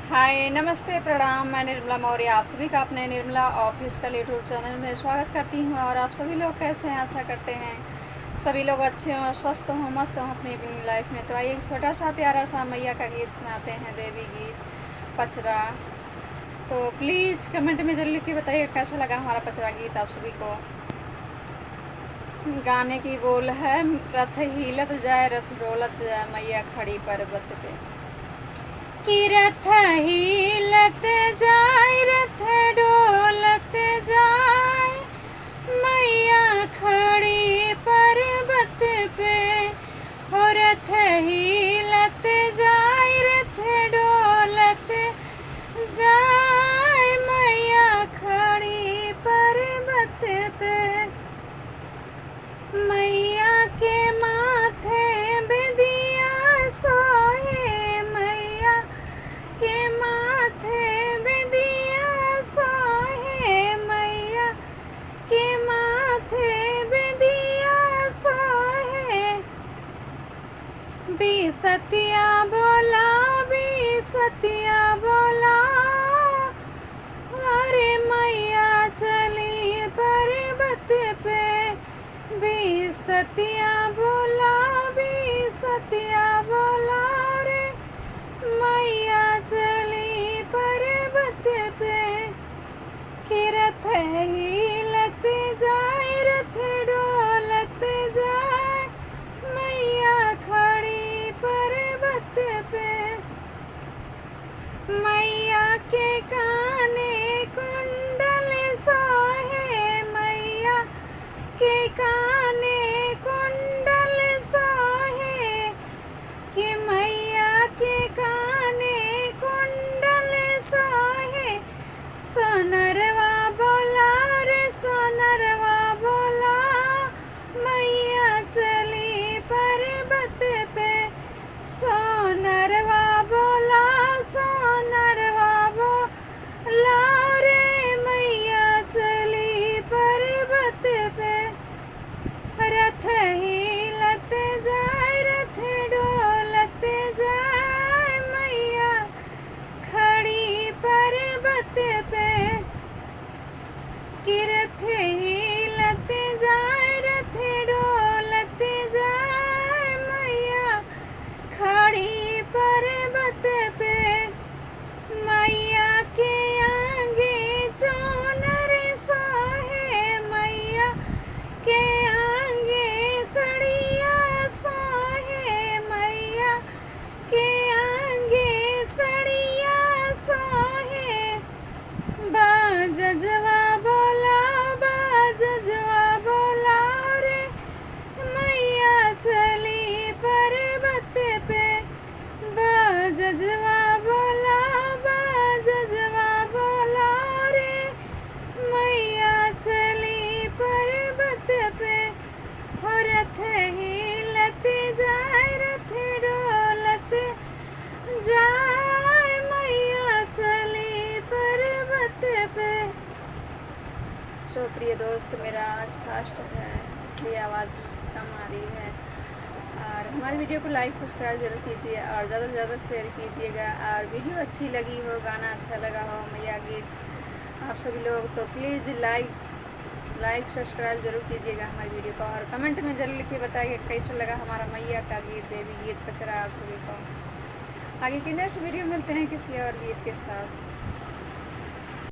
हाय नमस्ते प्रणाम। मैं निर्मला मौर्य आप सभी का अपने निर्मला ऑफिशियल यूट्यूब चैनल में स्वागत करती हूँ। और आप सभी लोग कैसे हैं? आशा करते हैं सभी लोग अच्छे हों, स्वस्थ हों, मस्त हों अपनी अपनी लाइफ में। तो आइए एक छोटा सा प्यारा सा मैया का गीत सुनाते हैं, देवी गीत पचरा। तो प्लीज़ कमेंट में जरूर लिख के बताइए कैसा लगा हमारा पचरा गीत आप सभी को। गाने की बोल है, रथ हिलत जाए रथ डोलत जाए मैया खड़ी पर्वत पे। कि रथ हिलत जाए रथ डोलत जाए मैया खड़ी पर्वत पे। हो रथ हिलत जाए रथ डोलत जाए मैया खड़ी पर्वत पे। मैया के माथे बिंदिया सोहे, मैया के माथे बिंदिया सोहे, मैया के माथे बिंदिया सोहे। बिसतिया बोला बिसतिया बोला, अरे मैया चली पर्वत पे। बिसतिया बोला बिसतिया बोला, रे मैया चली पर्वत पे। कि रथ हिलत जाए रथ डोलत जाए मैया खड़ी पर्वत पे। मैया के काने कुंडल सोहे, मैया के काने कुंडल सोहे। कि मैया के काने कुंडल सोहे। सोनरवा बोला रे सोनरवा बोला, मैया चली पर्वत पे। सोनरवा बोला सोनरवा बोला, रे मैया चली पर्वत पे। रथ हिलत जाए रथ डोलत जाए मैया खड़ी पर्वत पे। कि रथ हिलत जाए रथ डोलत जाए मैया खड़ी पर्वत पे। मैया के आगे चोनर सोहे, मैया के आगे सड़िया सोहे, मैया के आगे सड़िया सोहे। बाजजवा बोला बाजजवा बोला, रे मैया चली पर्वत पे। बाजजवा बोला बाजजवा बोला, रे मैया चली पर्वत पे। हो रथ हिलत जाए रथ डोलत जाए मैया चली पर्वत पे। सो प्रिय दोस्त, मेरा आज फास्ट है इसलिए आवाज़ कम आ रही है। और हमारी वीडियो को लाइक सब्सक्राइब जरूर कीजिए और ज़्यादा से ज़्यादा शेयर कीजिएगा। और वीडियो अच्छी लगी हो, गाना अच्छा लगा हो, मैया गीत आप सभी लोग, तो प्लीज़ लाइक सब्सक्राइब जरूर कीजिएगा हमारी वीडियो को। और कमेंट में ज़रूर लिख के बताइए कैसा लगा हमारा मैया का गीत, देवी गीत पचरा आप सभी को। आगे की नेक्स्ट वीडियो मिलते हैं किसी और गीत के साथ।